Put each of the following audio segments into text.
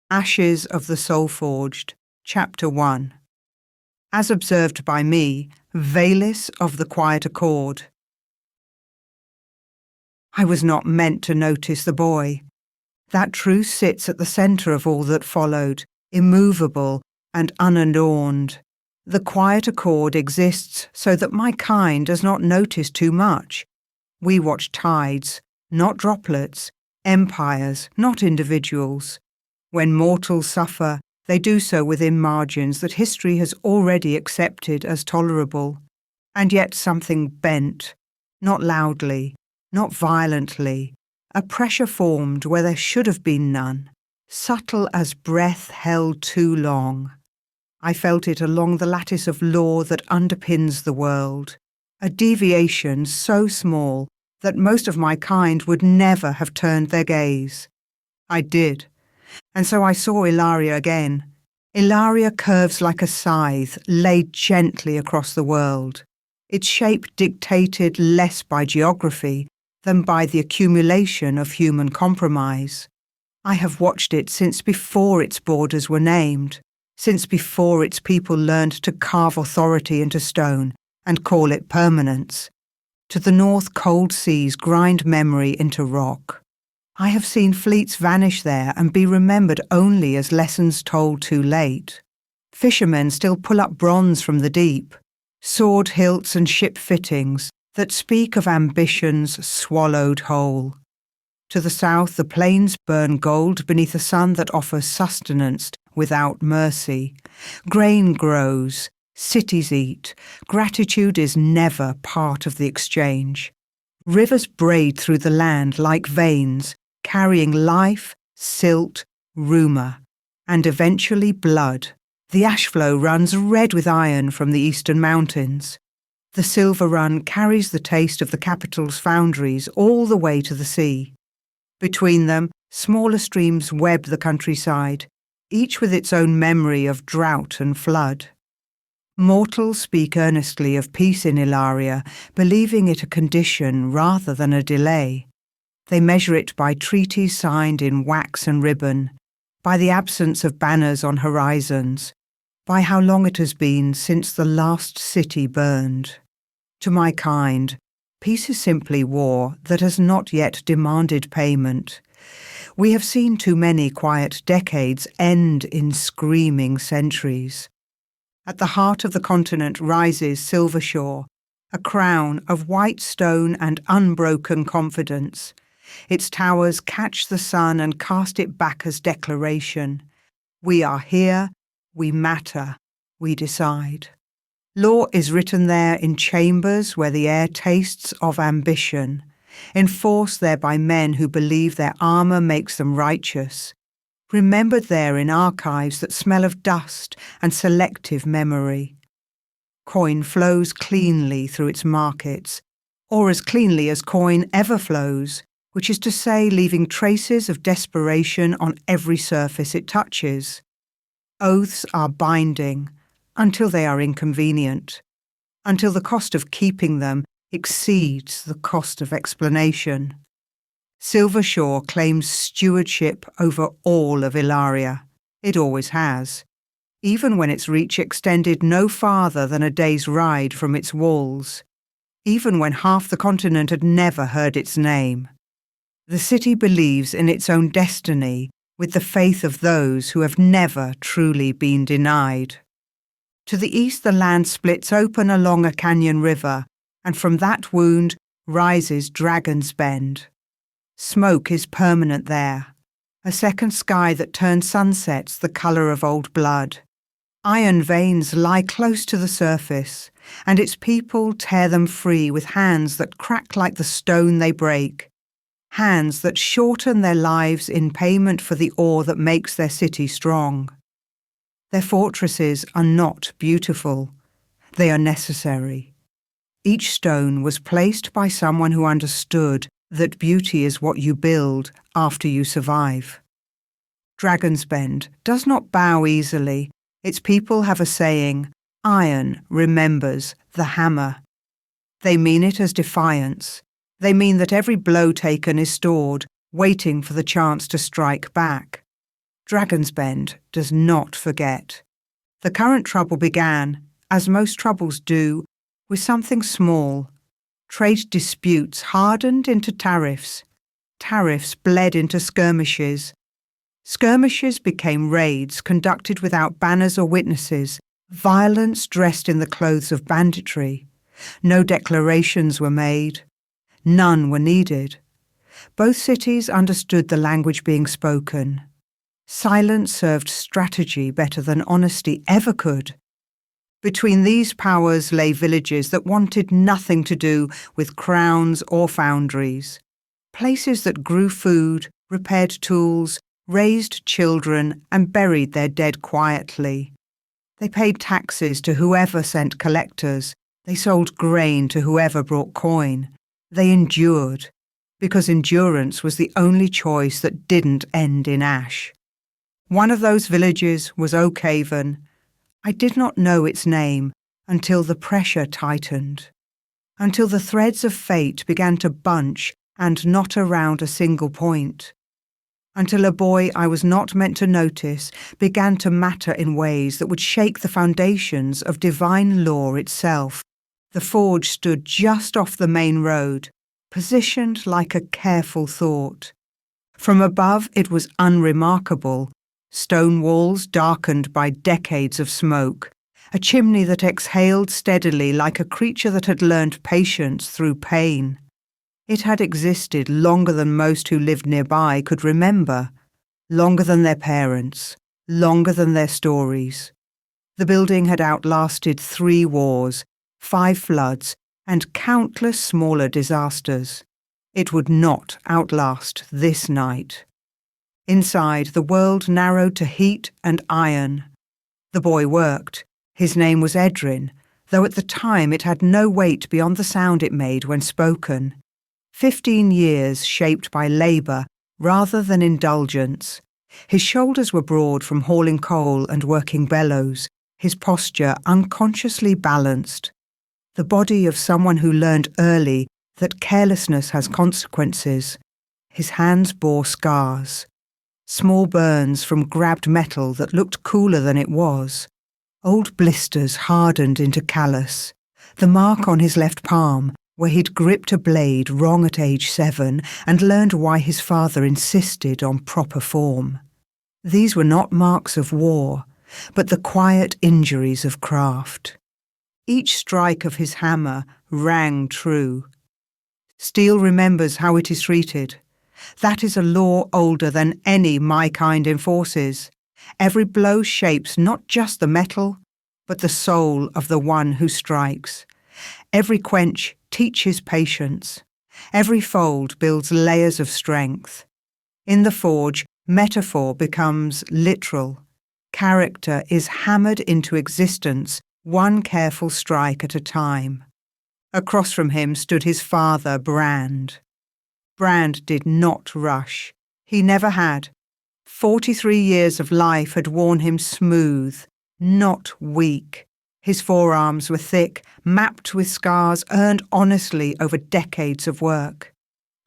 Ashes of the Soul-Forged, Chapter 1. As observed by me, Valis of the Quiet Accord. I was not meant to notice the boy. That truth sits at the centre of all that followed, immovable and unadorned. The quiet accord exists so that my kind does not notice too much. We watch tides, not droplets, empires, not individuals. When mortals suffer, they do so within margins that history has already accepted as tolerable. And yet something bent, not loudly, not violently. A pressure formed where there should have been none, subtle as breath held too long. I felt it along the lattice of law that underpins the world, a deviation so small that most of my kind would never have turned their gaze. I did, and so I saw Ilaria again. Ilaria curves like a scythe laid gently across the world, its shape dictated less by geography than by the accumulation of human compromise. I have watched it since before its borders were named, since before its people learned to carve authority into stone and call it permanence. To the north, cold seas grind memory into rock. I have seen fleets vanish there and be remembered only as lessons told too late. Fishermen still pull up bronze from the deep, sword hilts and ship fittings that speak of ambitions swallowed whole. To the south, the plains burn gold beneath a sun that offers sustenance without mercy. Grain grows, cities eat. Gratitude is never part of the exchange. Rivers braid through the land like veins, carrying life, silt, rumour, and eventually blood. The ash flow runs red with iron from the eastern mountains. The silver run carries the taste of the capital's foundries all the way to the sea. Between them, smaller streams web the countryside, each with its own memory of drought and flood. Mortals speak earnestly of peace in Ilaria, believing it a condition rather than a delay. They measure it by treaties signed in wax and ribbon, by the absence of banners on horizons, by how long it has been since the last city burned. To my kind, peace is simply war that has not yet demanded payment. We have seen too many quiet decades end in screaming centuries. At the heart of the continent rises Silvershore, a crown of white stone and unbroken confidence. Its towers catch the sun and cast it back as declaration. We are here, we matter, we decide. Law is written there in chambers where the air tastes of ambition, enforced there by men who believe their armour makes them righteous, remembered there in archives that smell of dust and selective memory. Coin flows cleanly through its markets, or as cleanly as coin ever flows, which is to say leaving traces of desperation on every surface it touches. Oaths are binding until they are inconvenient, until the cost of keeping them exceeds the cost of explanation. Silvershore claims stewardship over all of Ilaria. It always has, even when its reach extended no farther than a day's ride from its walls, even when half the continent had never heard its name. The city believes in its own destiny with the faith of those who have never truly been denied. To the east, the land splits open along a canyon river, and from that wound rises Dragon's Bend. Smoke is permanent there, a second sky that turns sunsets the colour of old blood. Iron veins lie close to the surface, and its people tear them free with hands that crack like the stone they break. Hands that shorten their lives in payment for the ore that makes their city strong. Their fortresses are not beautiful. They are necessary. Each stone was placed by someone who understood that beauty is what you build after you survive. Dragon's Bend does not bow easily. Its people have a saying, iron remembers the hammer. They mean it as defiance. They mean that every blow taken is stored, waiting for the chance to strike back. Dragon's Bend does not forget. The current trouble began, as most troubles do, with something small. Trade disputes hardened into tariffs. Tariffs bled into skirmishes. Skirmishes became raids conducted without banners or witnesses, violence dressed in the clothes of banditry. No declarations were made. None were needed. Both cities understood the language being spoken. Silence served strategy better than honesty ever could. Between these powers lay villages that wanted nothing to do with crowns or foundries, places that grew food, repaired tools, raised children, and buried their dead quietly. They paid taxes to whoever sent collectors. They sold grain to whoever brought coin. They endured, because endurance was the only choice that didn't end in ash. One of those villages was Oak Haven. I did not know its name until the pressure tightened, until the threads of fate began to bunch and knot around a single point, until a boy I was not meant to notice began to matter in ways that would shake the foundations of divine law itself. The forge stood just off the main road, positioned like a careful thought. From above it was unremarkable. Stone walls darkened by decades of smoke, a chimney that exhaled steadily like a creature that had learned patience through pain. It had existed longer than most who lived nearby could remember, longer than their parents, longer than their stories. The building had outlasted 3 wars, 5 floods, and countless smaller disasters. It would not outlast this night. Inside, the world narrowed to heat and iron. The boy worked. His name was Edrin, though at the time it had no weight beyond the sound it made when spoken. 15 years shaped by labour rather than indulgence. His shoulders were broad from hauling coal and working bellows, his posture unconsciously balanced. The body of someone who learned early that carelessness has consequences. His hands bore scars. Small burns from grabbed metal that looked cooler than it was. Old blisters hardened into callus. The mark on his left palm, where he'd gripped a blade wrong at age 7 and learned why his father insisted on proper form. These were not marks of war, but the quiet injuries of craft. Each strike of his hammer rang true. Steel remembers how it is treated. That is a law older than any my kind enforces. Every blow shapes not just the metal, but the soul of the one who strikes. Every quench teaches patience. Every fold builds layers of strength. In the forge, metaphor becomes literal. Character is hammered into existence, one careful strike at a time. Across from him stood his father, Brand. Brand did not rush. He never had. 43 years of life had worn him smooth, not weak. His forearms were thick, mapped with scars earned honestly over decades of work.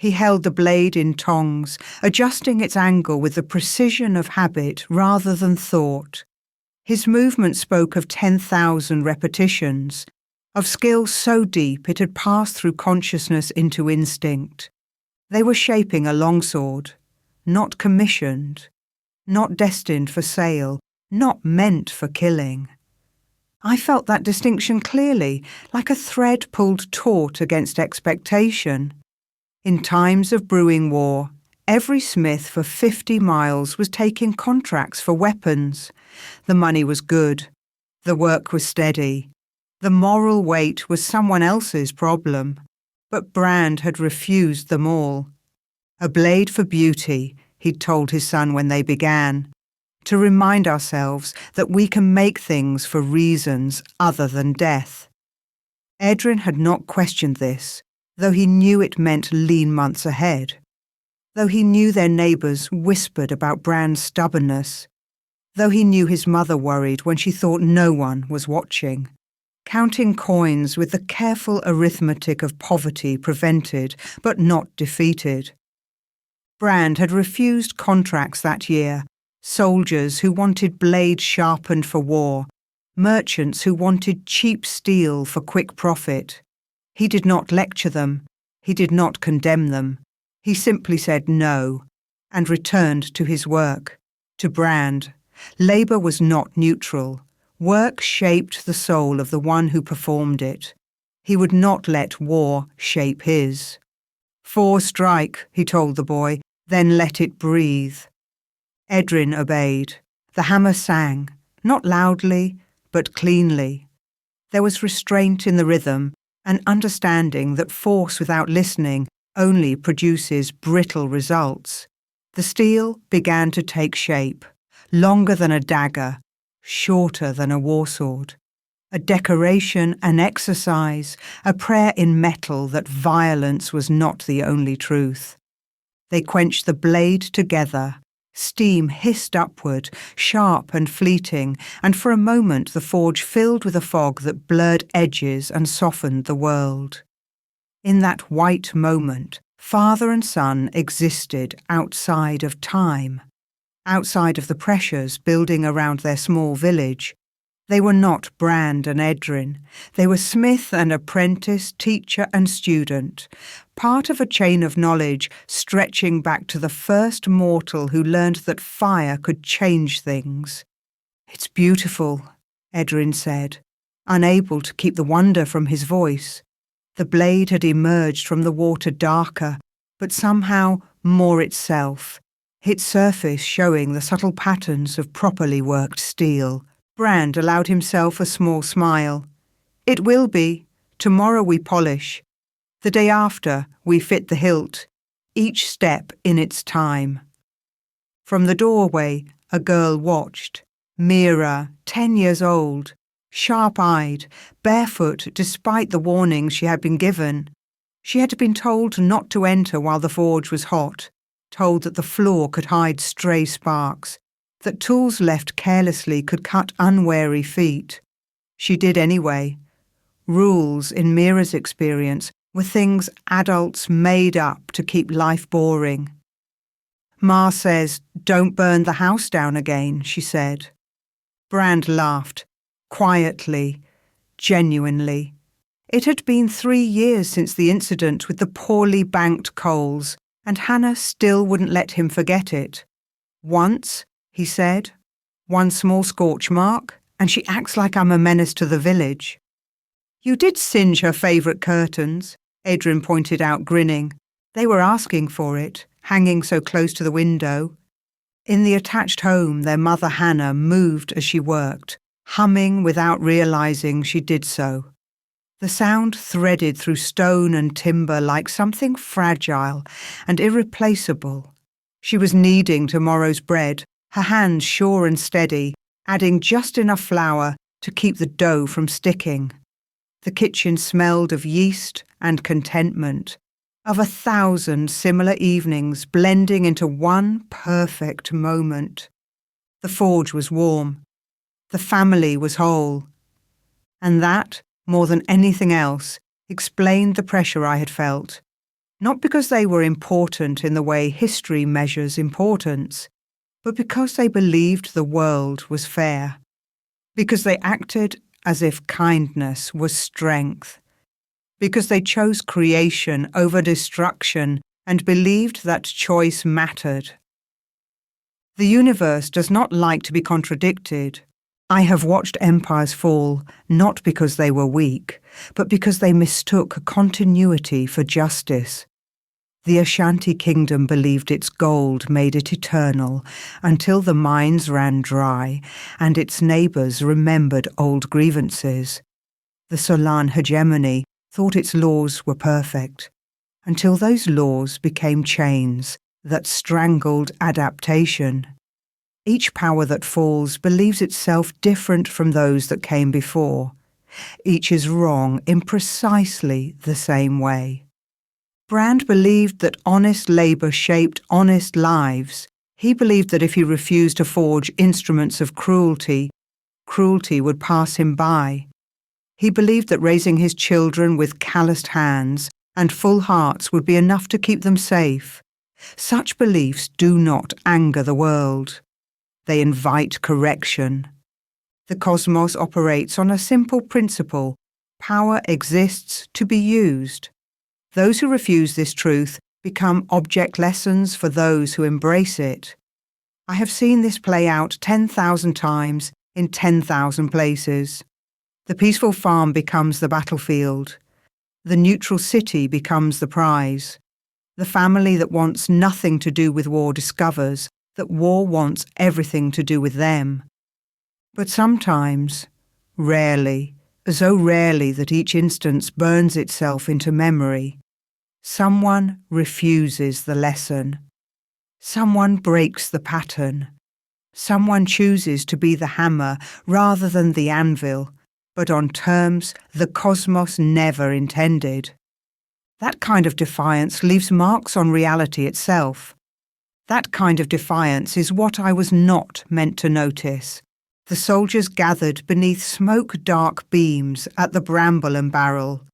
He held the blade in tongs, adjusting its angle with the precision of habit rather than thought. His movement spoke of 10,000 repetitions, of skill so deep it had passed through consciousness into instinct. They were shaping a longsword, not commissioned, not destined for sale, not meant for killing. I felt that distinction clearly, like a thread pulled taut against expectation. In times of brewing war, every smith for 50 miles was taking contracts for weapons. The money was good. The work was steady. The moral weight was someone else's problem. But Brand had refused them all. A blade for beauty, he'd told his son when they began. To remind ourselves that we can make things for reasons other than death. Edrin had not questioned this, though he knew it meant lean months ahead. Though he knew their neighbours whispered about Brand's stubbornness. Though he knew his mother worried when she thought no one was watching. Counting coins with the careful arithmetic of poverty prevented but not defeated. Brand had refused contracts that year, Soldiers who wanted blades sharpened for war, merchants who wanted cheap steel for quick profit. He did not lecture them, he did not condemn them. He simply said no, and returned to his work. To Brand, labour was not neutral. Work shaped the soul of the one who performed it. He would not let war shape his. 4 strike, he told the boy, then let it breathe. Edrin obeyed. The hammer sang, not loudly, but cleanly. There was restraint in the rhythm, an understanding that force without listening only produces brittle results. The steel began to take shape, longer than a dagger, shorter than a war sword. A decoration, an exercise, a prayer in metal that violence was not the only truth. They quenched the blade together. Steam hissed upward, sharp and fleeting, and for a moment the forge filled with a fog that blurred edges and softened the world. In that white moment, father and son existed outside of time, outside of the pressures building around their small village. They were not Brand and Edrin. They were smith and apprentice, teacher and student, part of a chain of knowledge stretching back to the first mortal who learned that fire could change things. "It's beautiful," Edrin said, unable to keep the wonder from his voice. The blade had emerged from the water darker, but somehow more itself, its surface showing the subtle patterns of properly worked steel. Brand allowed himself a small smile. "It will be. Tomorrow we polish. The day after we fit the hilt, each step in its time." From the doorway, a girl watched. Mira, 10 years old, sharp-eyed, barefoot despite the warnings she had been given. She had been told not to enter while the forge was hot, told that the floor could hide stray sparks, that tools left carelessly could cut unwary feet. She did anyway. Rules, in Mira's experience, were things adults made up to keep life boring. "Ma says, don't burn the house down again," she said. Brand laughed, quietly, genuinely. It had been 3 years since the incident with the poorly banked coals, and Hannah still wouldn't let him forget it. "Once," he said, "one small scorch mark, and she acts like I'm a menace to the village." "You did singe her favourite curtains," Edrin pointed out, grinning. "They were asking for it, hanging so close to the window." In the attached home, their mother Hannah moved as she worked, humming without realising she did so. The sound threaded through stone and timber like something fragile and irreplaceable. She was kneading tomorrow's bread, her hands sure and steady, adding just enough flour to keep the dough from sticking. The kitchen smelled of yeast and contentment, of 1,000 similar evenings blending into one perfect moment. The forge was warm. The family was whole. And that, more than anything else, explained the pressure I had felt. Not because they were important in the way history measures importance, but because they believed the world was fair. Because they acted as if kindness was strength. Because they chose creation over destruction and believed that choice mattered. The universe does not like to be contradicted. I have watched empires fall, not because they were weak, but because they mistook continuity for justice. The Ashanti kingdom believed its gold made it eternal until the mines ran dry and its neighbours remembered old grievances. The Solan hegemony thought its laws were perfect, until those laws became chains that strangled adaptation. Each power that falls believes itself different from those that came before. Each is wrong in precisely the same way. Brand believed that honest labour shaped honest lives. He believed that if he refused to forge instruments of cruelty, cruelty would pass him by. He believed that raising his children with calloused hands and full hearts would be enough to keep them safe. Such beliefs do not anger the world. they invite correction. The cosmos operates on a simple principle: power exists to be used. Those who refuse this truth become object lessons for those who embrace it. I have seen this play out 10,000 times in 10,000 places. The peaceful farm becomes the battlefield. The neutral city becomes the prize. The family that wants nothing to do with war discovers that war wants everything to do with them. But sometimes, rarely, so rarely that each instance burns itself into memory, someone refuses the lesson. Someone breaks the pattern. Someone chooses to be the hammer rather than the anvil, but on terms the cosmos never intended. That kind of defiance leaves marks on reality itself. That kind of defiance is what I was not meant to notice. The soldiers gathered beneath smoke-dark beams at the Bramble and Barrel,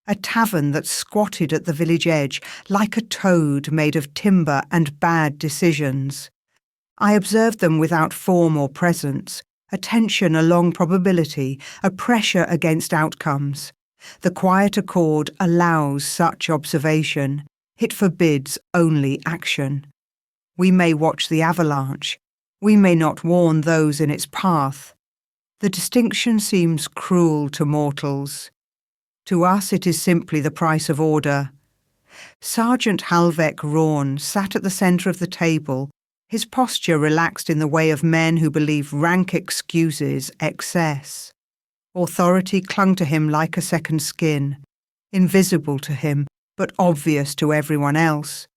a tavern that squatted at the village edge like a toad made of timber and bad decisions. I observed them without form or presence, a tension along probability, a pressure against outcomes. The quiet accord allows such observation. It forbids only action. We may watch the avalanche. We may not warn those in its path. The distinction seems cruel to mortals. To us it is simply the price of order. Sergeant Halvek Rawn sat at the centre of the table, his posture relaxed in the way of men who believe rank excuses excess. Authority clung to him like a second skin, invisible to him, but obvious to everyone else.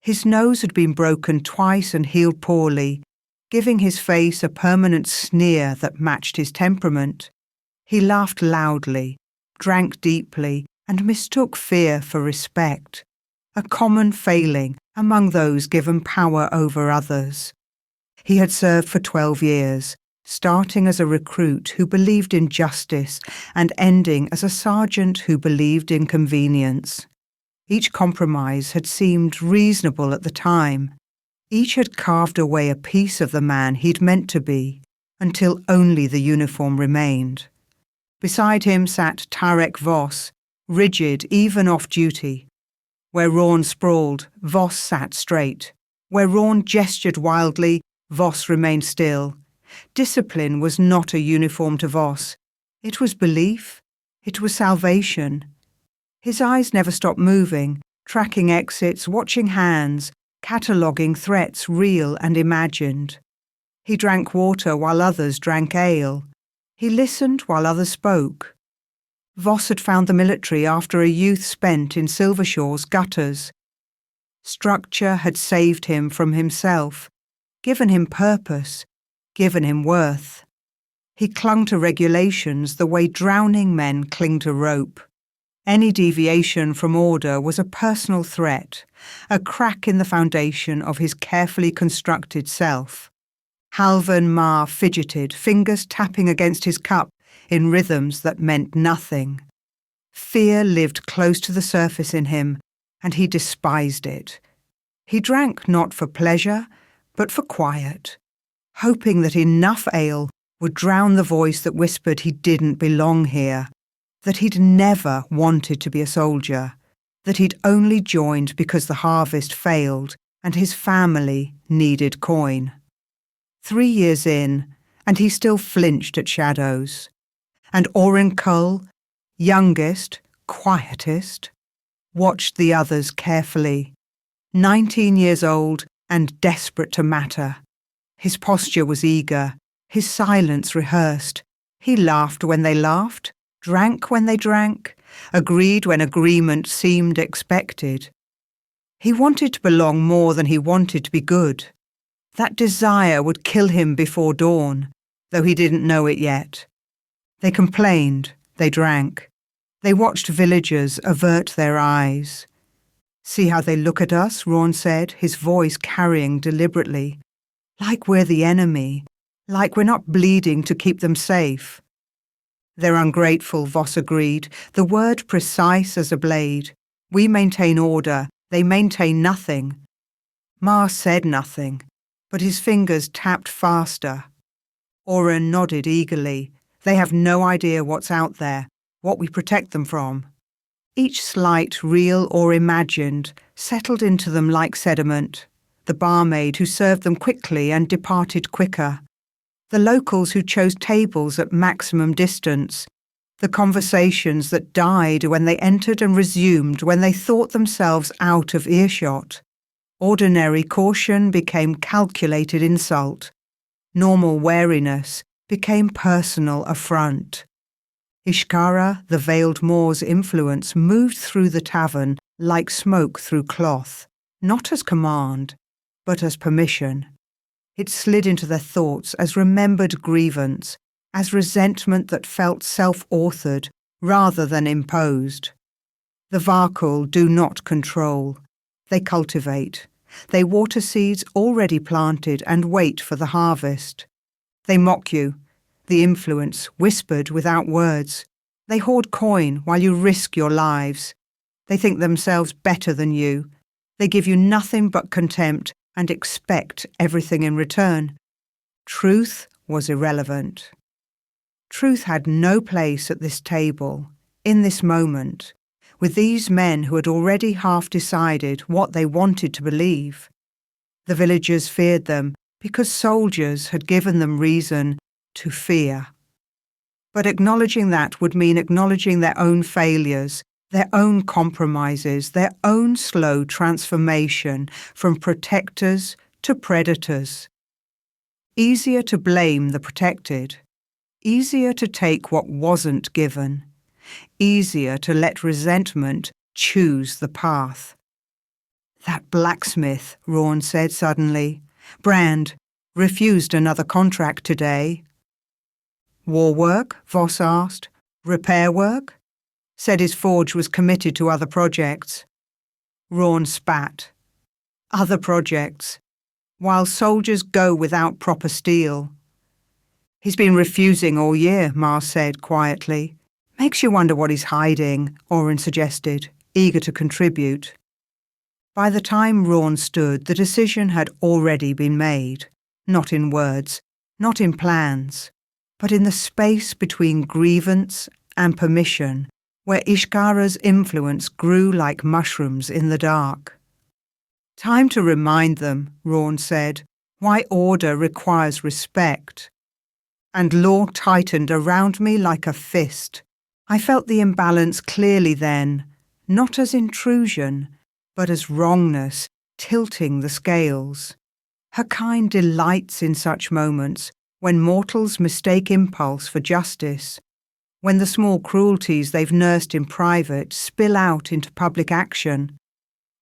His nose had been broken twice and healed poorly, giving his face a permanent sneer that matched his temperament. He laughed loudly, drank deeply, and mistook fear for respect, a common failing among those given power over others. He had served for 12 years, starting as a recruit who believed in justice and ending as a sergeant who believed in convenience. Each compromise had seemed reasonable at the time. Each had carved away a piece of the man he'd meant to be, until only the uniform remained. Beside him sat Tarek Voss, rigid even off duty. Where Rawn sprawled, Voss sat straight. Where Rawn gestured wildly, Voss remained still. Discipline was not a uniform to Voss. It was belief. It was salvation. His eyes never stopped moving, tracking exits, watching hands, cataloguing threats real and imagined. He drank water while others drank ale. He listened while others spoke. Voss had found the military after a youth spent in Silvershaw's gutters. Structure had saved him from himself, given him purpose, given him worth. He clung to regulations the way drowning men cling to rope. Any deviation from order was a personal threat, a crack in the foundation of his carefully constructed self. Halvan Mar fidgeted, fingers tapping against his cup in rhythms that meant nothing. Fear lived close to the surface in him, and he despised it. He drank not for pleasure, but for quiet, hoping that enough ale would drown the voice that whispered he didn't belong here, that he'd never wanted to be a soldier, that he'd only joined because the harvest failed and his family needed coin. 3 years in, and he still flinched at shadows. And Orin Cull, youngest, quietest, watched the others carefully. 19 years old and desperate to matter. His posture was eager, his silence rehearsed. He laughed when they laughed, drank when they drank, agreed when agreement seemed expected. He wanted to belong more than he wanted to be good. That desire would kill him before dawn, though he didn't know it yet. They complained, they drank. They watched villagers avert their eyes. "See how they look at us," Rawn said, his voice carrying deliberately. "Like we're the enemy, like we're not bleeding to keep them safe." "They're ungrateful," Voss agreed, the word precise as a blade. "We maintain order, they maintain nothing." Mar said nothing. but his fingers tapped faster. Oren nodded eagerly. They have no idea what's out there, what we protect them from. Each slight, real or imagined, settled into them like sediment. The barmaid who served them quickly and departed quicker. The locals who chose tables at maximum distance. The conversations that died when they entered and resumed when they thought themselves out of earshot. Ordinary caution became calculated insult. Normal wariness became personal affront. Ishkara, the veiled Moor's influence, moved through the tavern like smoke through cloth, not as command, but as permission. It slid into their thoughts as remembered grievance, as resentment that felt self-authored rather than imposed. The Varkul do not control. They cultivate. They water seeds already planted and wait for the harvest. They mock you, the influence whispered without words. They hoard coin while you risk your lives. They think themselves better than you. They give you nothing but contempt and expect everything in return. Truth was irrelevant. Truth had no place at this table, in this moment, with these men who had already half decided what they wanted to believe. The villagers feared them because soldiers had given them reason to fear. But acknowledging that would mean acknowledging their own failures, their own compromises, their own slow transformation from protectors to predators. Easier to blame the protected, easier to take what wasn't given, easier to let resentment choose the path. That blacksmith, Rawn said suddenly. Brand refused another contract today. War work? Voss asked. Repair work? Said his forge was committed to other projects. Rawn spat. Other projects. While soldiers go without proper steel. He's been refusing all year, Mars said quietly. Makes you wonder what he's hiding, Oren suggested, eager to contribute. By the time Rawn stood, the decision had already been made, not in words, not in plans, but in the space between grievance and permission, where Ishkara's influence grew like mushrooms in the dark. Time to remind them, Rawn said, why order requires respect. And law tightened around me like a fist. I felt the imbalance clearly then, not as intrusion, but as wrongness tilting the scales. Her kind delights in such moments, when mortals mistake impulse for justice, when the small cruelties they've nursed in private spill out into public action,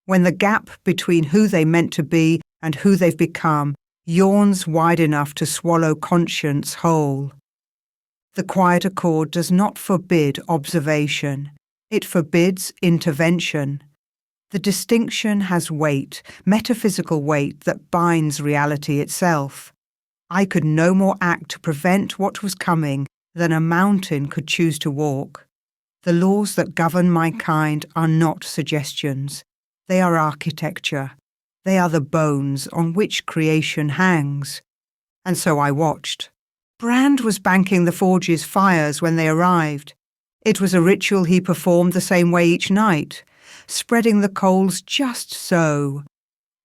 when the gap between who they meant to be and who they've become yawns wide enough to swallow conscience whole. The quiet accord does not forbid observation. It forbids intervention. The distinction has weight, metaphysical weight that binds reality itself. I could no more act to prevent what was coming than a mountain could choose to walk. The laws that govern my kind are not suggestions. They are architecture. They are the bones on which creation hangs. And so I watched. Brand was banking the forge's fires when they arrived. It was a ritual he performed the same way each night, spreading the coals just so,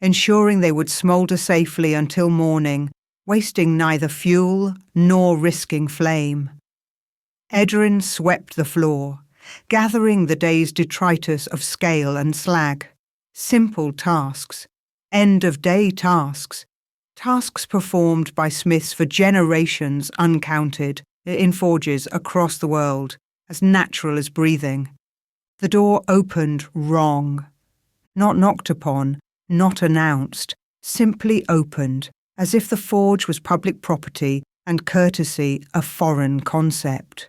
ensuring they would smoulder safely until morning, wasting neither fuel nor risking flame. Edrin swept the floor, gathering the day's detritus of scale and slag. Simple tasks, end-of-day tasks, tasks performed by smiths for generations uncounted in forges across the world, as natural as breathing. The door opened wrong. Not knocked upon, not announced, simply opened, as if the forge was public property and courtesy a foreign concept.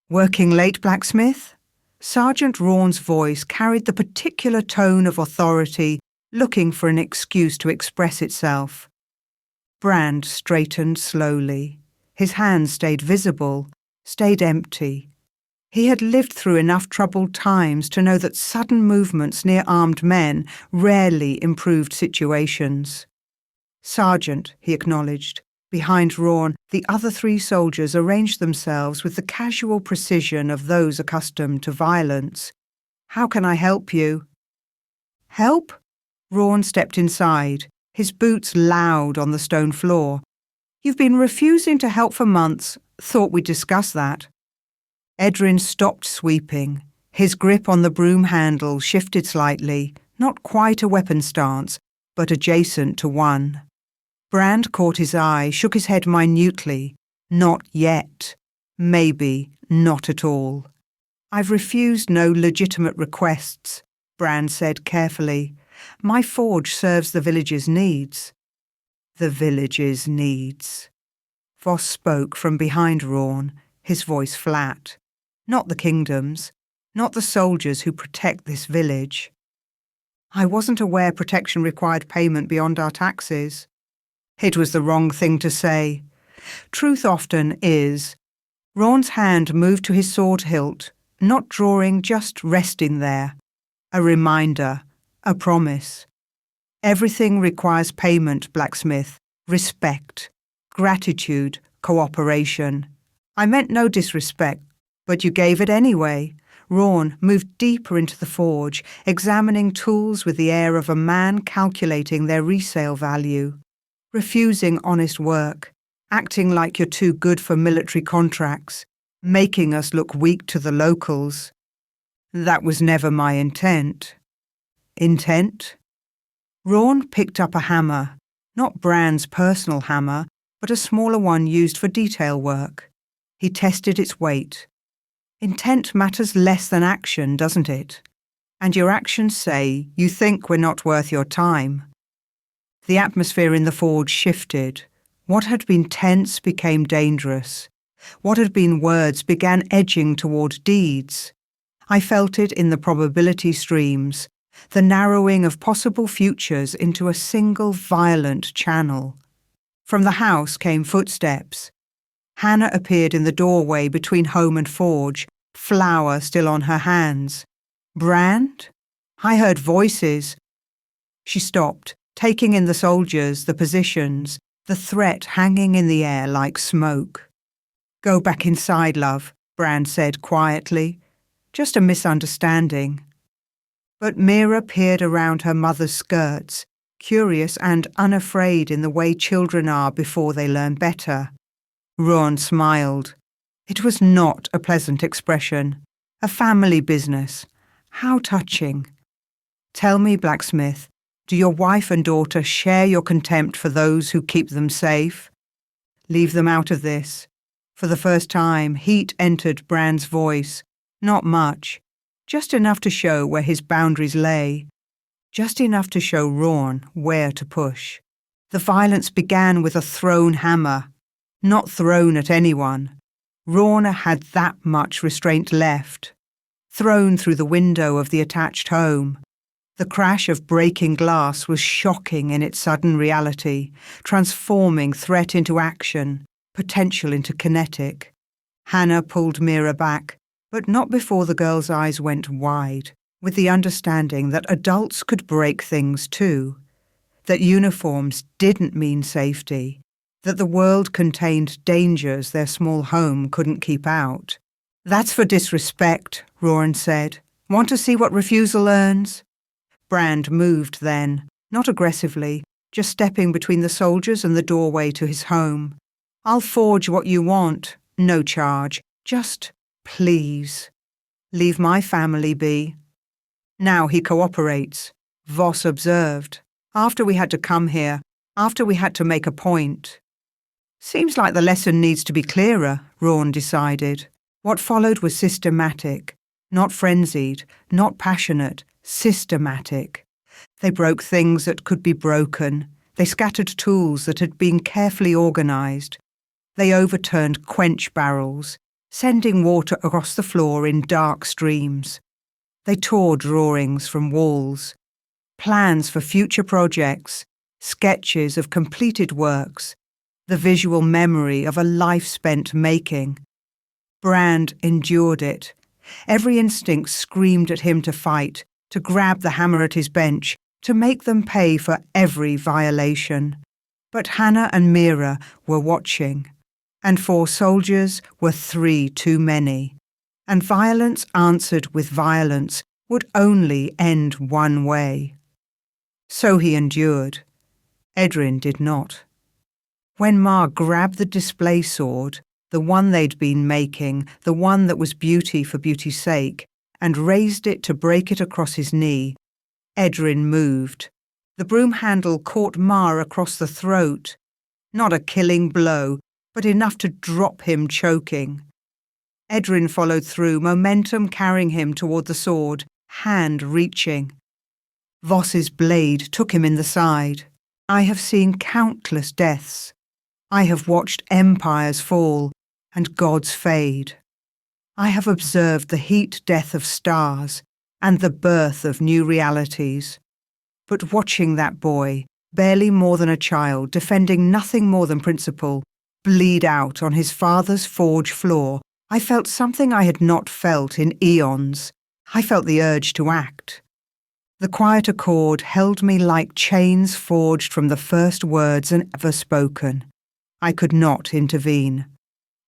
Working late, blacksmith? Sergeant Rawn's voice carried the particular tone of authority, looking for an excuse to express itself. Brand straightened slowly. His hands stayed visible, stayed empty. He had lived through enough troubled times to know that sudden movements near armed men rarely improved situations. Sergeant, he acknowledged. Behind Rawn, the other 3 soldiers arranged themselves with the casual precision of those accustomed to violence. How can I help you? Help? Rawn stepped inside, his boots loud on the stone floor. You've been refusing to help for months. Thought we'd discuss that. Edrin stopped sweeping. His grip on the broom handle shifted slightly, not quite a weapon stance, but adjacent to one. Brand caught his eye, shook his head minutely. Not yet. Maybe not at all. I've refused no legitimate requests, Brand said carefully. My forge serves the village's needs. The village's needs. Voss spoke from behind Rawn, his voice flat. Not the kingdom's, not the soldiers who protect this village. I wasn't aware protection required payment beyond our taxes. It was the wrong thing to say. Truth often is. Rawn's hand moved to his sword hilt, not drawing, just resting there. A reminder, a promise. Everything requires payment, blacksmith, respect, gratitude, cooperation. I meant no disrespect, but you gave it anyway. Rawn moved deeper into the forge, examining tools with the air of a man calculating their resale value. Refusing honest work, acting like you're too good for military contracts, making us look weak to the locals. That was never my intent. Intent? Rawn picked up a hammer, not Brand's personal hammer, but a smaller one used for detail work. He tested its weight. Intent matters less than action, doesn't it? And your actions say you think we're not worth your time. The atmosphere in the forge shifted. What had been tense became dangerous. What had been words began edging toward deeds. I felt it in the probability streams, the narrowing of possible futures into a single violent channel. From the house came footsteps. Hannah appeared in the doorway between home and forge, flour still on her hands. Brand? I heard voices. She stopped, taking in the soldiers, the positions, the threat hanging in the air like smoke. Go back inside, love, Brand said quietly. Just a misunderstanding. But Mira peered around her mother's skirts, curious and unafraid in the way children are before they learn better. Rawn smiled. It was not a pleasant expression. A family business. How touching. Tell me, blacksmith, do your wife and daughter share your contempt for those who keep them safe? Leave them out of this. For the first time, heat entered Brand's voice. Not much. Just enough to show where his boundaries lay. Just enough to show Rawn where to push. The violence began with a thrown hammer. Not thrown at anyone. Rawn had that much restraint left. Thrown through the window of the attached home. The crash of breaking glass was shocking in its sudden reality, transforming threat into action, potential into kinetic. Hannah pulled Mira back, but not before the girl's eyes went wide, with the understanding that adults could break things too, that uniforms didn't mean safety, that the world contained dangers their small home couldn't keep out. That's for disrespect, Rawn said. Want to see what refusal earns? Brand moved then, not aggressively, just stepping between the soldiers and the doorway to his home. I'll forge what you want, no charge, just please. Leave my family be. Now he cooperates, Voss observed. After we had to come here, after we had to make a point. Seems like the lesson needs to be clearer, Rawn decided. What followed was systematic, not frenzied, not passionate, systematic. They broke things that could be broken. They scattered tools that had been carefully organized. They overturned quench barrels, sending water across the floor in dark streams. They tore drawings from walls, plans for future projects, sketches of completed works, the visual memory of a life spent making. Brand endured it. Every instinct screamed at him to fight, to grab the hammer at his bench, to make them pay for every violation. But Hannah and Mira were watching, and 4 soldiers were 3 too many, and violence answered with violence would only end one way. So he endured. Edrin did not. When Ma grabbed the display sword, the one they'd been making, the one that was beauty for beauty's sake, and raised it to break it across his knee, Edrin moved. The broom handle caught Ma across the throat. Not a killing blow, but enough to drop him choking. Edrin followed through, momentum carrying him toward the sword, hand reaching. Voss's blade took him in the side. I have seen countless deaths. I have watched empires fall and gods fade. I have observed the heat death of stars and the birth of new realities. But watching that boy, barely more than a child, defending nothing more than principle, bleed out on his father's forge floor, I felt something I had not felt in eons. I felt the urge to act. The quiet accord held me like chains forged from the first words and ever spoken. I could not intervene,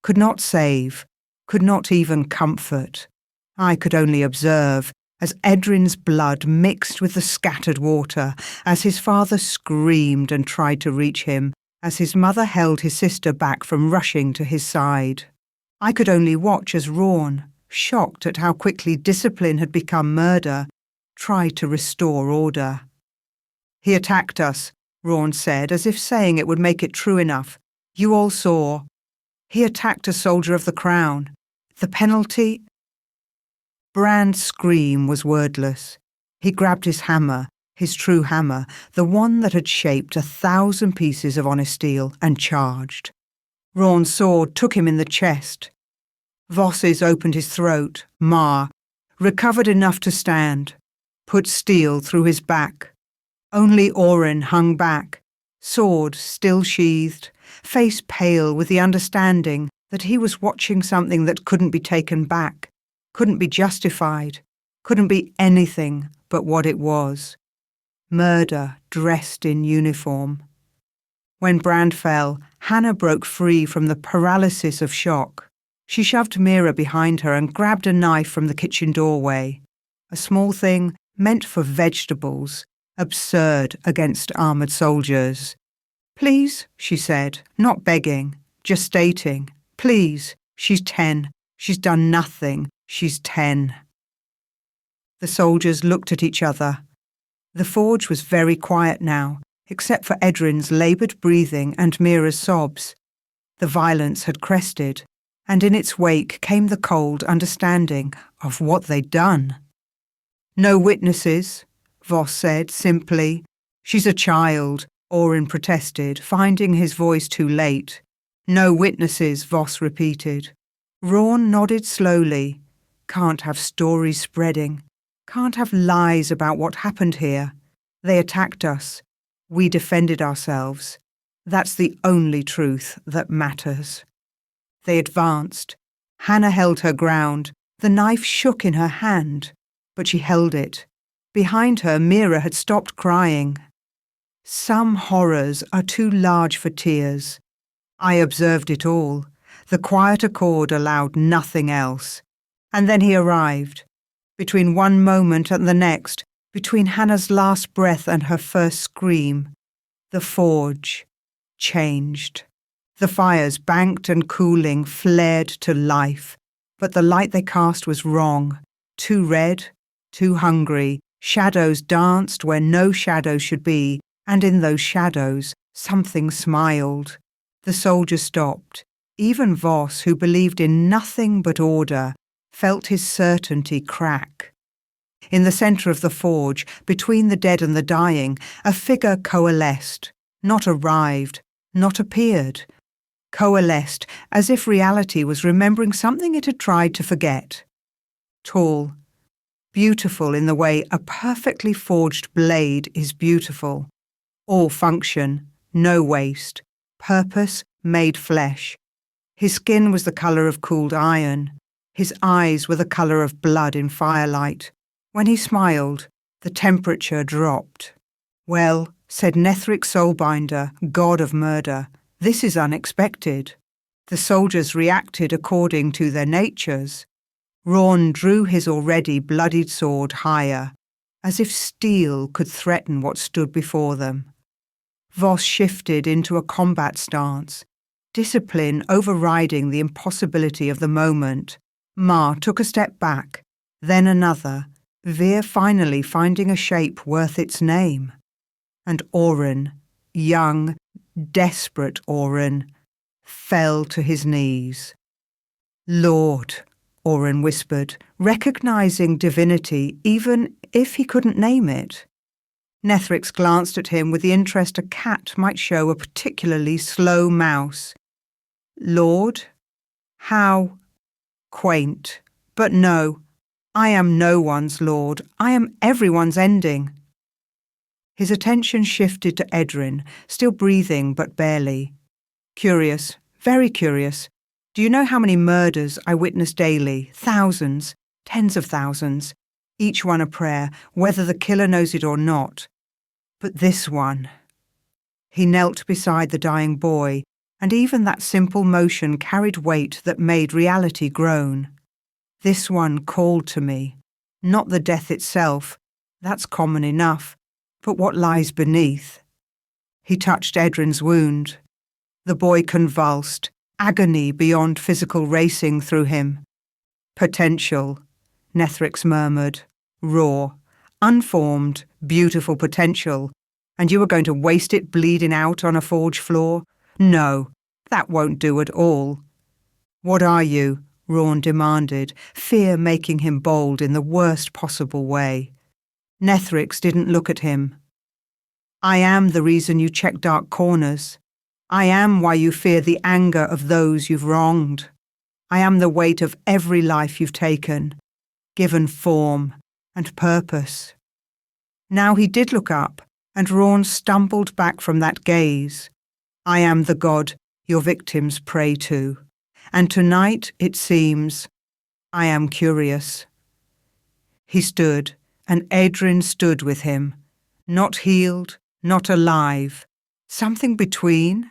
could not save, could not even comfort. I could only observe, as Edrin's blood mixed with the scattered water, as his father screamed and tried to reach him, as his mother held his sister back from rushing to his side. I could only watch as Rawn, shocked at how quickly discipline had become murder, tried to restore order. He attacked us, Rawn said, as if saying it would make it true enough. You all saw. He attacked a soldier of the crown. The penalty? Brand's scream was wordless. He grabbed his hammer, his true hammer, the one that had shaped 1,000 pieces of honest steel, and charged. Rawn's sword took him in the chest. Voss's opened his throat, recovered enough to stand, put steel through his back. Only Orin hung back, sword still sheathed, face pale with the understanding that he was watching something that couldn't be taken back, couldn't be justified, couldn't be anything but what it was. Murder dressed in uniform. When Brand fell, Hannah broke free from the paralysis of shock. She shoved Mira behind her and grabbed a knife from the kitchen doorway. A small thing meant for vegetables, absurd against armoured soldiers. Please, she said, not begging, just stating. Please, she's 10. She's done nothing. She's 10. The soldiers looked at each other. The forge was very quiet now, except for Edrin's laboured breathing and Mira's sobs. The violence had crested, and in its wake came the cold understanding of what they'd done. No witnesses, Voss said simply. She's a child, Orin protested, finding his voice too late. No witnesses, Voss repeated. Rawn nodded slowly. Can't have stories spreading. Can't have lies about what happened here. They attacked us. We defended ourselves. That's the only truth that matters. They advanced. Hannah held her ground. The knife shook in her hand, but she held it. Behind her, Mira had stopped crying. Some horrors are too large for tears. I observed it all. The quiet accord allowed nothing else. And then he arrived. Between one moment and the next, between Hannah's last breath and her first scream, the forge changed. The fires, banked and cooling, flared to life, but the light they cast was wrong. Too red, too hungry. Shadows danced where no shadow should be, and in those shadows something smiled. The soldier stopped. Even Voss, who believed in nothing but order, felt his certainty crack. In the centre of the forge, between the dead and the dying, a figure coalesced, not arrived, not appeared. Coalesced, as if reality was remembering something it had tried to forget. Tall, beautiful in the way a perfectly forged blade is beautiful. All function, no waste, purpose made flesh. His skin was the colour of cooled iron. His eyes were the colour of blood in firelight. When he smiled, the temperature dropped. Well, said Nethric Soulbinder, god of murder. "This is unexpected." The soldiers reacted according to their natures. Rawn drew his already bloodied sword higher, as if steel could threaten what stood before them. Voss shifted into a combat stance, discipline overriding the impossibility of the moment. Ma took a step back, then another, Veer finally finding a shape worth its name. And Orin, young, desperate Orin, fell to his knees. "Lord," Orin whispered, recognizing divinity even if he couldn't name it. Nethrix glanced at him with the interest a cat might show a particularly slow mouse. "Lord? How quaint. But no, I am no one's lord. I am everyone's ending." His attention shifted to Edrin, still breathing but barely. "Curious, very curious. Do you know how many murders I witness daily? Thousands, tens of thousands. Each one a prayer, whether the killer knows it or not. But this one." He knelt beside the dying boy, and even that simple motion carried weight that made reality groan. "This one called to me. Not the death itself, that's common enough, but what lies beneath." He touched Edrin's wound. The boy convulsed, agony beyond physical racing through him. "Potential," Nethrix murmured, "raw, unformed, beautiful potential, and you were going to waste it bleeding out on a forge floor? No, that won't do at all." "What are you?" Rawn demanded, fear making him bold in the worst possible way. Nethrix didn't look at him. "I am the reason you check dark corners. I am why you fear the anger of those you've wronged. I am the weight of every life you've taken, given form and purpose." Now he did look up, and Rawn stumbled back from that gaze. "I am the god your victims pray to, and tonight, it seems, I am curious." He stood, and Edrin stood with him, not healed, not alive, something between,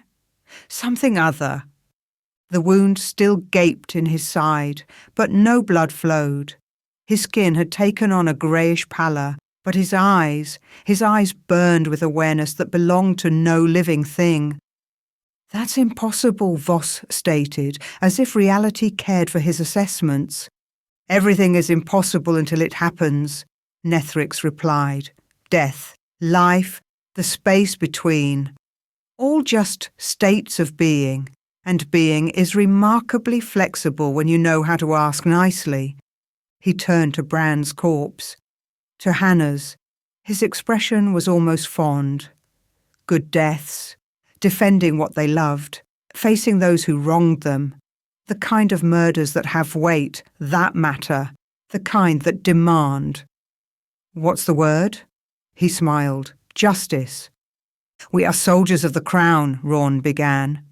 something other. The wound still gaped in his side, but no blood flowed. His skin had taken on a greyish pallor, but his eyes burned with awareness that belonged to no living thing. "That's impossible," Voss stated, as if reality cared for his assessments. "Everything is impossible until it happens," Nethrix replied. "Death, life, the space between, all just states of being, and being is remarkably flexible when you know how to ask nicely." He turned to Bran's corpse. To Hannah's, his expression was almost fond. Good deaths, defending what they loved, facing those who wronged them, the kind of murders that have weight, that matter, the kind that demand. "What's the word?" He smiled. "Justice." "We are soldiers of the crown," Rawn began.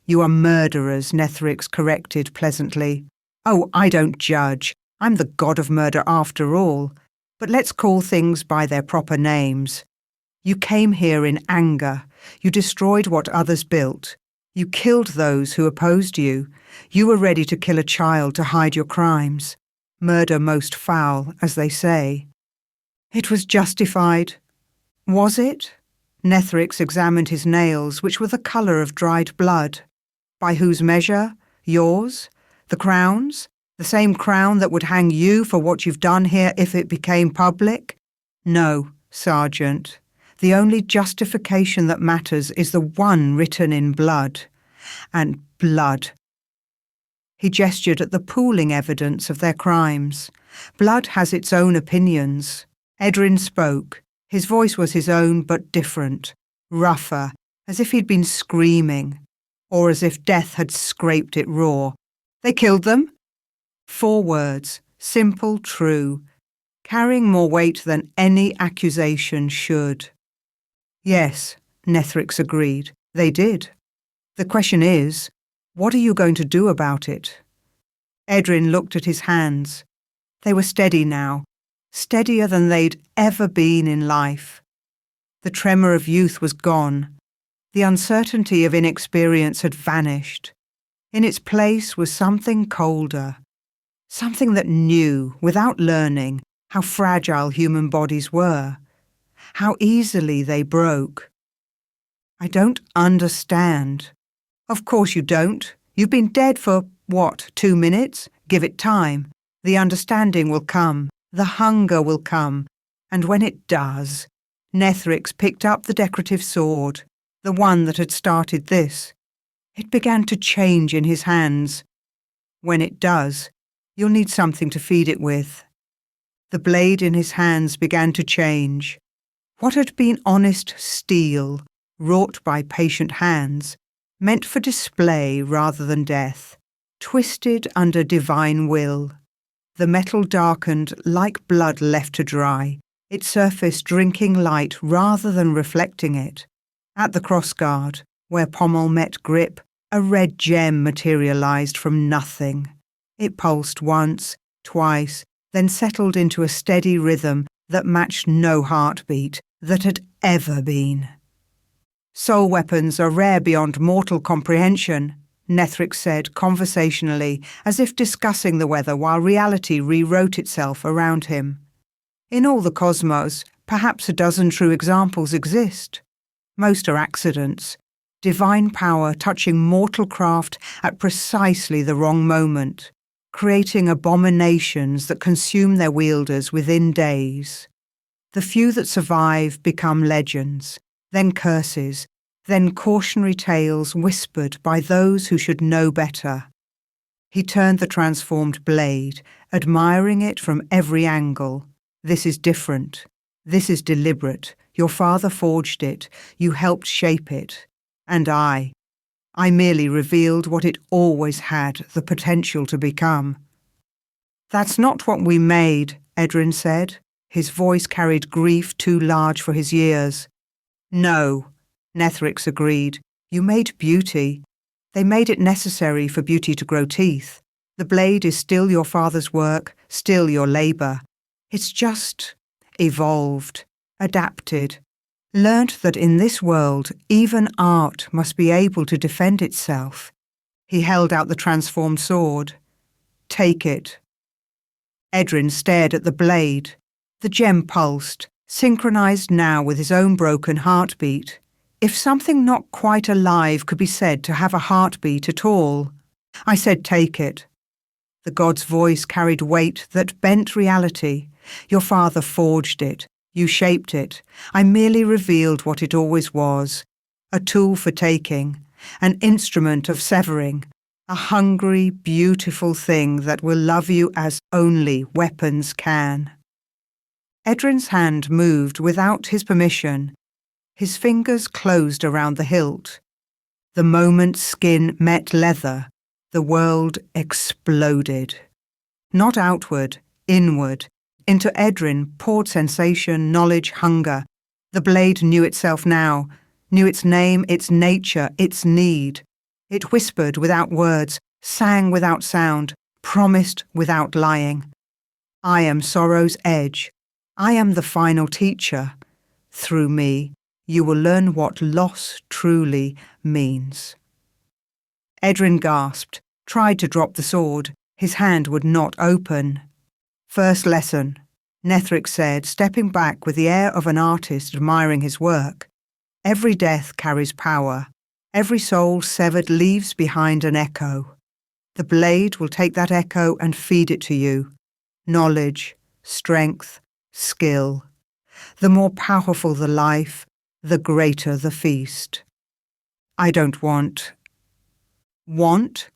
"You are murderers," Nethrix corrected pleasantly. "Oh, I don't judge. I'm the god of murder after all. But let's call things by their proper names. You came here in anger. You destroyed what others built. You killed those who opposed you. You were ready to kill a child to hide your crimes. Murder most foul, as they say. It was justified. Was it?" Nethrix examined his nails, which were the colour of dried blood. "By whose measure? Yours? The crown's? The same crown that would hang you for what you've done here if it became public? No, Sergeant. The only justification that matters is the one written in blood. And blood." He gestured at the pooling evidence of their crimes. "Blood has its own opinions." Edrin spoke. His voice was his own but different, rougher, as if he'd been screaming, or as if death had scraped it raw. "They killed them?" 4 words, simple, true, carrying more weight than any accusation should. "Yes," Nethrix agreed, "they did. The question is, what are you going to do about it?" Edrin looked at his hands. They were steady now, steadier than they'd ever been in life. The tremor of youth was gone. The uncertainty of inexperience had vanished. In its place was something colder, something that knew, without learning, how fragile human bodies were, how easily they broke. I don't understand. Of course you don't. You've been dead for, 2 minutes? Give it time. The understanding will come. The hunger will come. And when it does, Nethrix picked up the decorative sword, the one that had started this. It began to change in his hands. When it does, you'll need something to feed it with. The blade in his hands began to change. What had been honest steel, wrought by patient hands, meant for display rather than death, twisted under divine will. The metal darkened like blood left to dry, its surface drinking light rather than reflecting it. At the crossguard, where pommel met grip, a red gem materialized from nothing. It pulsed once, twice, then settled into a steady rhythm that matched no heartbeat that had ever been. Soul weapons are rare beyond mortal comprehension, Nethrix said conversationally, as if discussing the weather while reality rewrote itself around him. In all the cosmos, perhaps a dozen true examples exist. Most are accidents, divine power touching mortal craft at precisely the wrong moment, creating abominations that consume their wielders within days. The few that survive become legends, then curses, then cautionary tales whispered by those who should know better. He turned the transformed blade, admiring it from every angle. This is different. This is deliberate. Your father forged it. You helped shape it. And I merely revealed what it always had the potential to become. That's not what we made, Edrin said. His voice carried grief too large for his years. No, Nethrix agreed. You made beauty. They made it necessary for beauty to grow teeth. The blade is still your father's work, still your labour. It's just evolved, adapted, learnt that in this world even art must be able to defend itself. He held out the transformed sword. Take it. Edrin stared at the blade. The gem pulsed, synchronized now with his own broken heartbeat. If something not quite alive could be said to have a heartbeat at all. I said take it. The god's voice carried weight that bent reality. Your father forged it. You shaped it. I merely revealed what it always was. A tool for taking. An instrument of severing. A hungry, beautiful thing that will love you as only weapons can. Edrin's hand moved without his permission. His fingers closed around the hilt. The moment skin met leather, the world exploded. Not outward, inward. Into Edrin poured sensation, knowledge, hunger. The blade knew itself now, knew its name, its nature, its need. It whispered without words, sang without sound, promised without lying. I am sorrow's edge. I am the final teacher. Through me, you will learn what loss truly means. Edrin gasped, tried to drop the sword. His hand would not open. First lesson, Nethrix said, stepping back with the air of an artist admiring his work. Every death carries power. Every soul severed leaves behind an echo. The blade will take that echo and feed it to you. Knowledge, strength, skill. The more powerful the life, the greater the feast. I don't want. Want?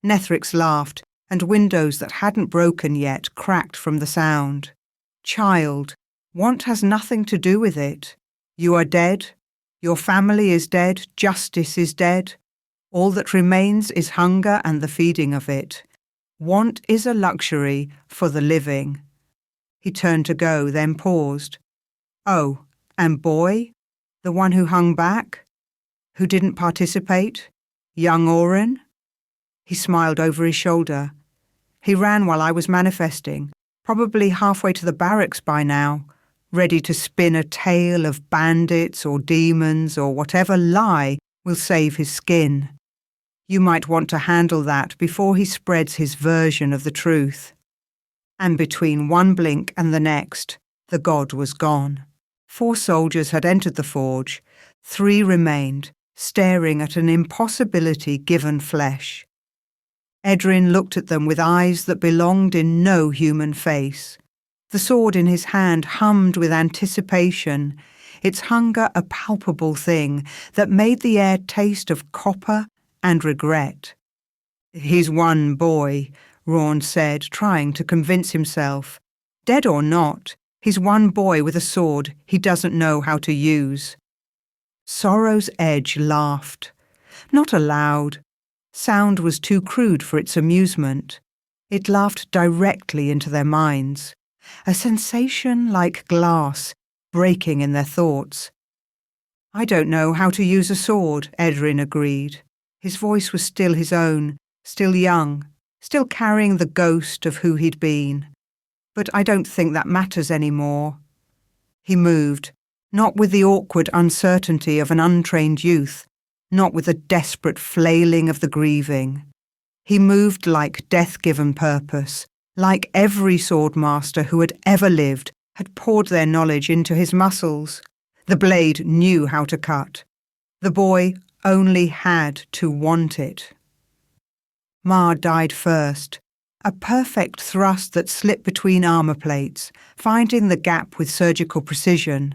Nethrix laughed, and windows that hadn't broken yet cracked from the sound. Child, want has nothing to do with it. You are dead. Your family is dead. Justice is dead. All that remains is hunger and the feeding of it. Want is a luxury for the living. He turned to go, then paused. Oh, and boy? The one who hung back? Who didn't participate? Young Orin? He smiled over his shoulder. He ran while I was manifesting, probably halfway to the barracks by now. ready to spin a tale of bandits or demons or whatever lie will save his skin. You might want to handle that before he spreads his version of the truth. And between one blink and the next, the god was gone. 4 soldiers had entered the forge. 3 remained, staring at an impossibility given flesh. Edrin looked at them with eyes that belonged in no human face. The sword in his hand hummed with anticipation, its hunger a palpable thing that made the air taste of copper and regret. "He's one boy," Rawn said, trying to convince himself. "Dead or not, he's one boy with a sword he doesn't know how to use." Sorrow's Edge laughed. Not aloud. Sound was too crude for its amusement. It laughed directly into their minds. A sensation like glass breaking in their thoughts. "I don't know how to use a sword," Edrin agreed. His voice was still his own, still young, still carrying the ghost of who he'd been. "But I don't think that matters anymore." He moved, not with the awkward uncertainty of an untrained youth, not with the desperate flailing of the grieving. He moved like death-given purpose, like every swordmaster who had ever lived had poured their knowledge into his muscles. The blade knew how to cut. The boy only had to want it. Ma died first, a perfect thrust that slipped between armor plates, finding the gap with surgical precision.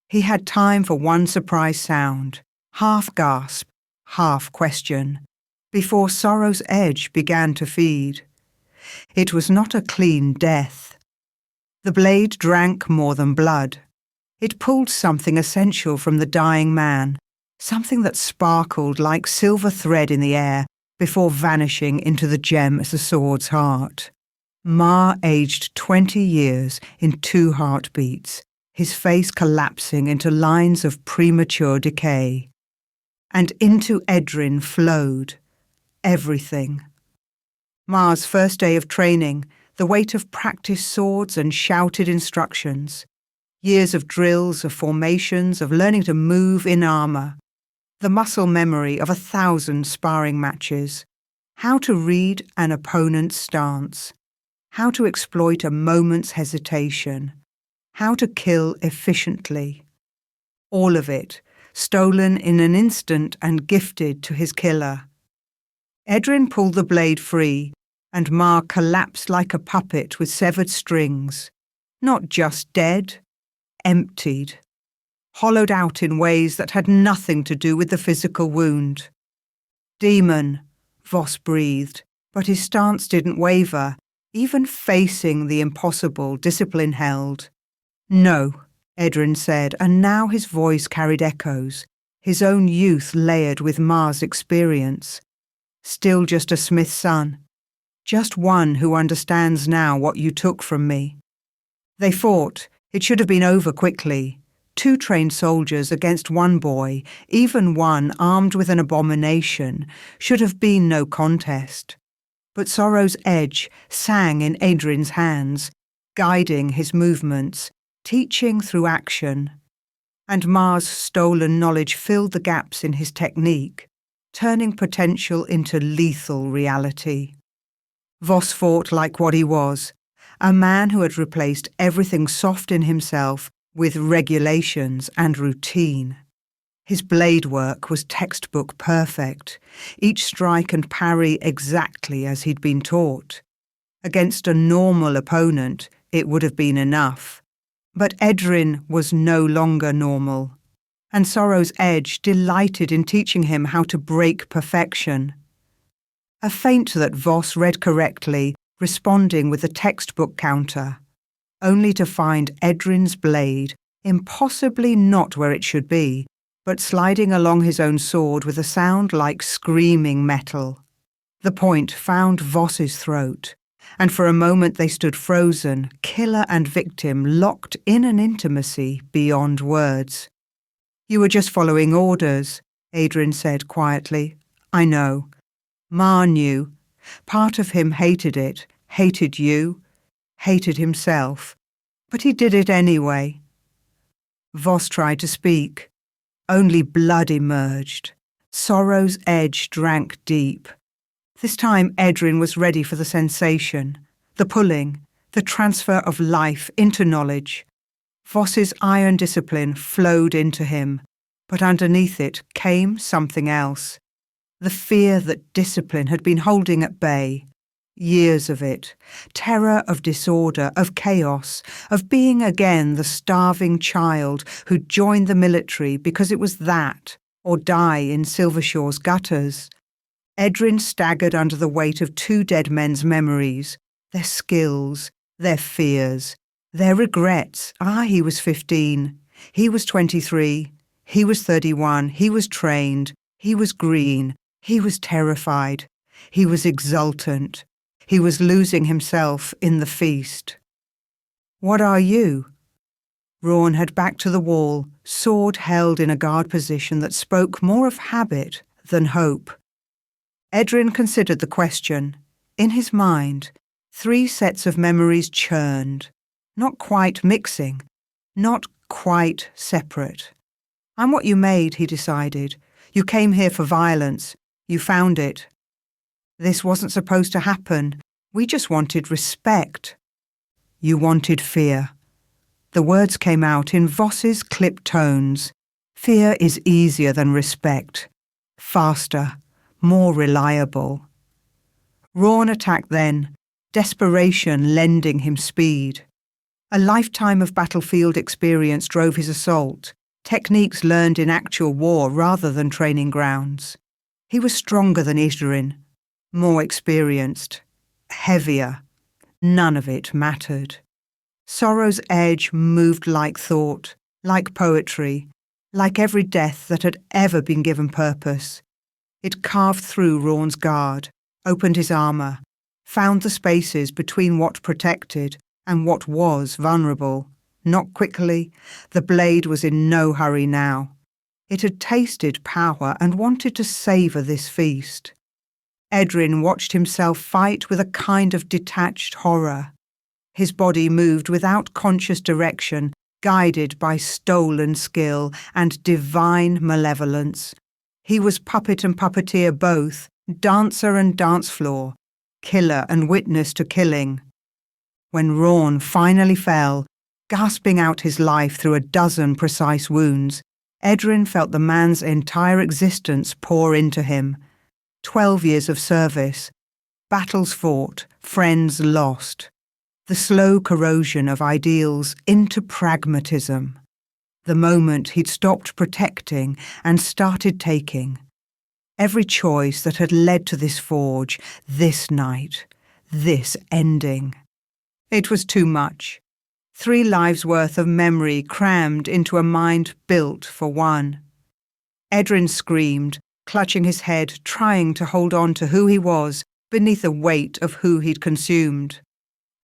He had time for one surprise sound, half gasp, half question, before Sorrow's Edge began to feed. It was not a clean death. The blade drank more than blood. It pulled something essential from the dying man, something that sparkled like silver thread in the air before vanishing into the gem at the sword's heart. Ma aged 20 years in 2 heartbeats, his face collapsing into lines of premature decay. And into Edrin flowed everything. Ma's first day of training, the weight of practiced swords and shouted instructions. Years of drills, of formations, of learning to move in armour. The muscle memory of 1,000 sparring matches. How to read an opponent's stance. How to exploit a moment's hesitation. How to kill efficiently. All of it, stolen in an instant and gifted to his killer. Edrin pulled the blade free, and Ma collapsed like a puppet with severed strings. Not just dead, emptied. Hollowed out in ways that had nothing to do with the physical wound. "Demon," Voss breathed, but his stance didn't waver, even facing the impossible discipline held. "No," Edrin said, and now his voice carried echoes, his own youth layered with Ma's experience. "Still just a smith's son. Just one who understands now what you took from me." They fought. It should have been over quickly. 2 trained soldiers against 1 boy, even one armed with an abomination, should have been no contest. But Sorrow's Edge sang in Edrin's hands, guiding his movements, teaching through action. And Ma's stolen knowledge filled the gaps in his technique, turning potential into lethal reality. Voss fought like what he was, a man who had replaced everything soft in himself with regulations and routine. His blade work was textbook perfect, each strike and parry exactly as he'd been taught. Against a normal opponent, it would have been enough. But Edrin was no longer normal, and Sorrow's Edge delighted in teaching him how to break perfection. A feint that Voss read correctly, responding with a textbook counter, only to find Edrin's blade impossibly not where it should be, but sliding along his own sword with a sound like screaming metal. The point found Voss's throat, and for a moment they stood frozen, killer and victim locked in an intimacy beyond words. "You were just following orders," Edrin said quietly. "I know." Ma knew. Part of him hated it, hated you, hated himself. But he did it anyway, Voss tried to speak. Only blood emerged. Sorrow's edge drank deep. This time Edrin was ready for the sensation, the pulling, the transfer of life into knowledge. Voss's iron discipline flowed into him, but underneath it came something else. The fear that discipline had been holding at bay. Years of it. Terror of disorder, of chaos, of being again the starving child who'd joined the military because it was that, or die in Silvershore's gutters. Edrin staggered under the weight of two dead men's memories, their skills, their fears, their regrets. He was 15. He was 23. He was 31. He was trained. He was green. He was terrified. He was exultant. He was losing himself in the feast. "What are you?" Rawn had backed to the wall, sword held in a guard position that spoke more of habit than hope. Edrin considered the question. In his mind, 3 sets of memories churned, not quite mixing, not quite separate. "I'm what you made," he decided. "You came here for violence. You found it. This wasn't supposed to happen. We just wanted respect." "You wanted fear." The words came out in Voss's clipped tones. "Fear is easier than respect. Faster, more reliable." Rawn attacked then, desperation lending him speed. A lifetime of battlefield experience drove his assault, techniques learned in actual war rather than training grounds. He was stronger than Isdrin, more experienced, heavier. None of it mattered. Sorrow's edge moved like thought, like poetry, like every death that had ever been given purpose. It carved through Rawn's guard, opened his armour, found the spaces between what protected and what was vulnerable. Not quickly. The blade was in no hurry now. It had tasted power and wanted to savour this feast. Edrin watched himself fight with a kind of detached horror. His body moved without conscious direction, guided by stolen skill and divine malevolence. He was puppet and puppeteer both, dancer and dance floor, killer and witness to killing. When Rawn finally fell, gasping out his life through a dozen precise wounds, Edrin felt the man's entire existence pour into him. 12 years of service, battles fought, friends lost. The slow corrosion of ideals into pragmatism. The moment he'd stopped protecting and started taking. Every choice that had led to this forge, this night, this ending. It was too much. 3 lives' worth of memory crammed into a mind built for one. Edrin screamed, clutching his head, trying to hold on to who he was beneath the weight of who he'd consumed.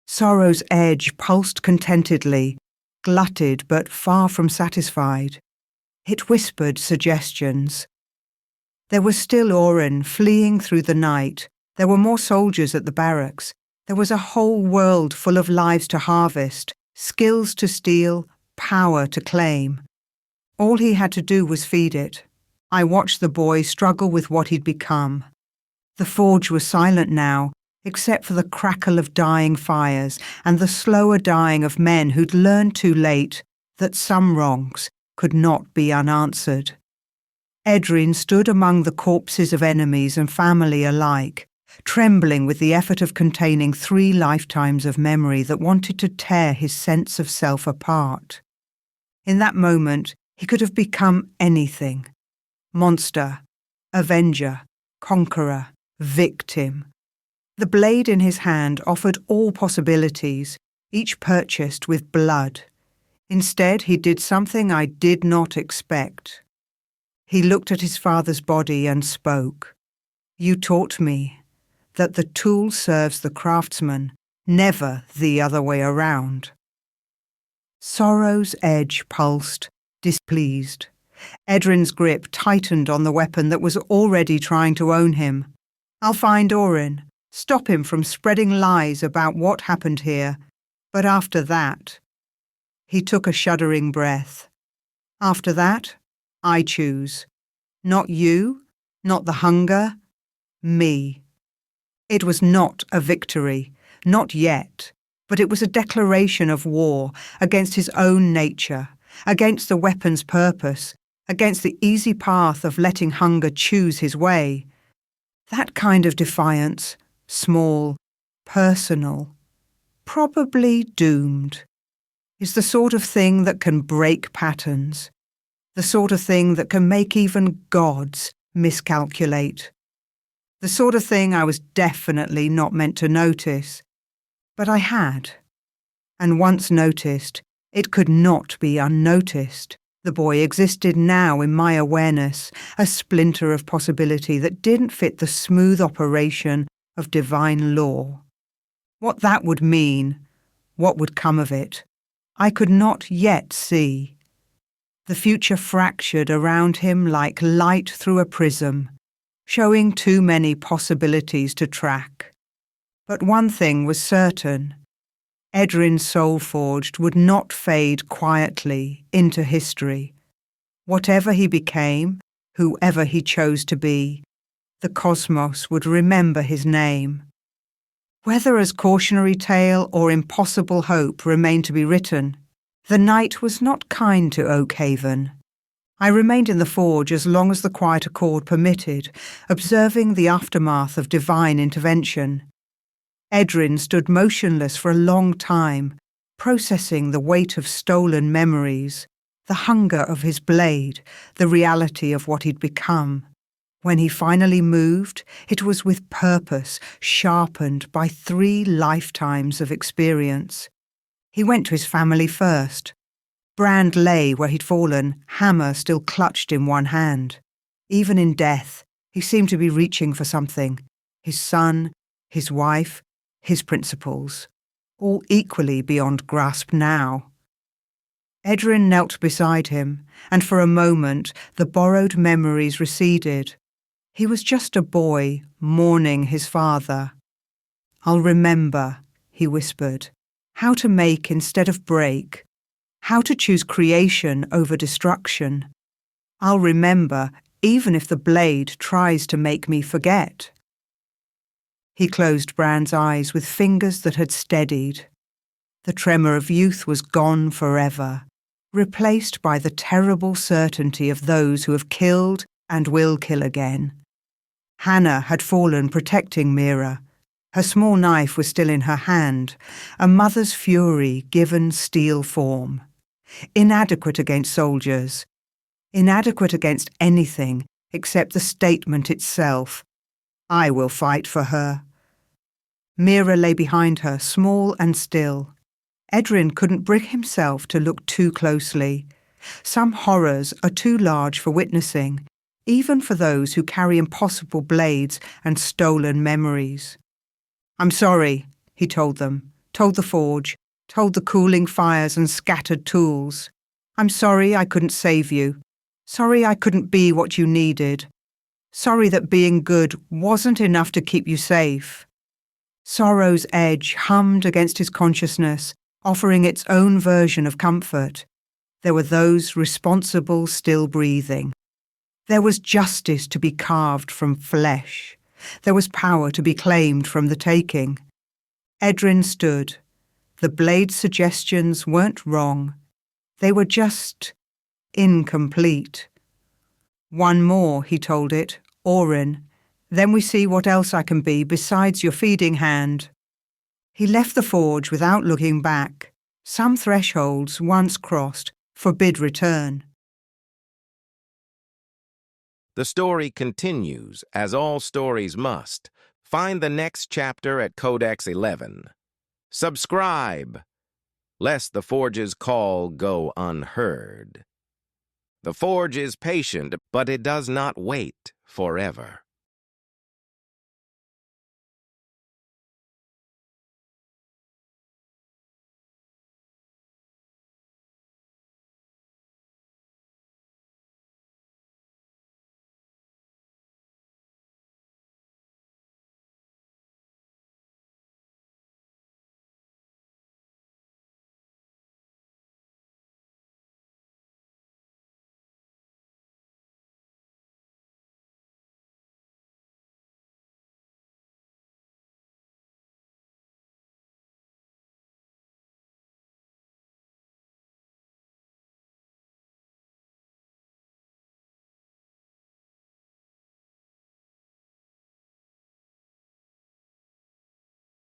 Sorrow's edge pulsed contentedly, glutted but far from satisfied. It whispered suggestions. There was still Oren fleeing through the night. There were more soldiers at the barracks. There was a whole world full of lives to harvest, skills to steal, power to claim. All he had to do was feed it. I watched the boy struggle with what he'd become. The forge was silent now, except for the crackle of dying fires and the slower dying of men who'd learned too late that some wrongs could not be unanswered. Edrin stood among the corpses of enemies and family alike, trembling with the effort of containing 3 lifetimes of memory that wanted to tear his sense of self apart. In that moment, he could have become anything. Monster, avenger, conqueror, victim. The blade in his hand offered all possibilities, each purchased with blood. Instead, he did something I did not expect. He looked at his father's body and spoke. "You taught me that the tool serves the craftsman, never the other way around." Sorrow's edge pulsed, displeased. Edrin's grip tightened on the weapon that was already trying to own him. "I'll find Oren, stop him from spreading lies about what happened here. But after that..." He took a shuddering breath. After that, I choose. Not you, not the hunger, me. It was not a victory, not yet, but it was a declaration of war against his own nature, against the weapon's purpose, against the easy path of letting hunger choose his way. That kind of defiance, small, personal, probably doomed, is the sort of thing that can break patterns, the sort of thing that can make even gods miscalculate, the sort of thing I was definitely not meant to notice. But I had. And once noticed, it could not be unnoticed. The boy existed now in my awareness, a splinter of possibility that didn't fit the smooth operation of divine law. What that would mean, what would come of it, I could not yet see. The future fractured around him like light through a prism, showing too many possibilities to track. But one thing was certain. Edrin Soulforged would not fade quietly into history. Whatever he became, whoever he chose to be, the cosmos would remember his name. Whether as cautionary tale or impossible hope remained to be written, the night was not kind to Oakhaven. I remained in the forge as long as the quiet accord permitted, observing the aftermath of divine intervention. Edrin stood motionless for a long time, processing the weight of stolen memories, the hunger of his blade, the reality of what he'd become. When he finally moved, it was with purpose, sharpened by 3 lifetimes of experience. He went to his family first. Brand lay where he'd fallen, hammer still clutched in one hand. Even in death, he seemed to be reaching for something. His son, his wife, his principles, all equally beyond grasp now. Edrin knelt beside him, and for a moment the borrowed memories receded. He was just a boy mourning his father. "I'll remember," he whispered, "how to make instead of break, how to choose creation over destruction. I'll remember even if the blade tries to make me forget." He closed Brand's eyes with fingers that had steadied. The tremor of youth was gone forever, replaced by the terrible certainty of those who have killed and will kill again. Hannah had fallen protecting Mira. Her small knife was still in her hand, a mother's fury given steel form. Inadequate against soldiers, inadequate against anything except the statement itself. I will fight for her. Mira lay behind her, small and still. Edrin couldn't bring himself to look too closely. Some horrors are too large for witnessing, even for those who carry impossible blades and stolen memories. "I'm sorry," he told them, told the forge, told the cooling fires and scattered tools. "I'm sorry I couldn't save you. Sorry I couldn't be what you needed. Sorry that being good wasn't enough to keep you safe." Sorrow's edge hummed against his consciousness, offering its own version of comfort. There were those responsible still breathing. There was justice to be carved from flesh. There was power to be claimed from the taking. Edrin stood. The blade's suggestions weren't wrong. They were just incomplete. "One more," he told it, "Orin. Then we see what else I can be besides your feeding hand." He left the forge without looking back. Some thresholds, once crossed, forbid return. The story continues, as all stories must. Find the next chapter at Codex 11. Subscribe, lest the Forge's call go unheard. The Forge is patient, but it does not wait forever.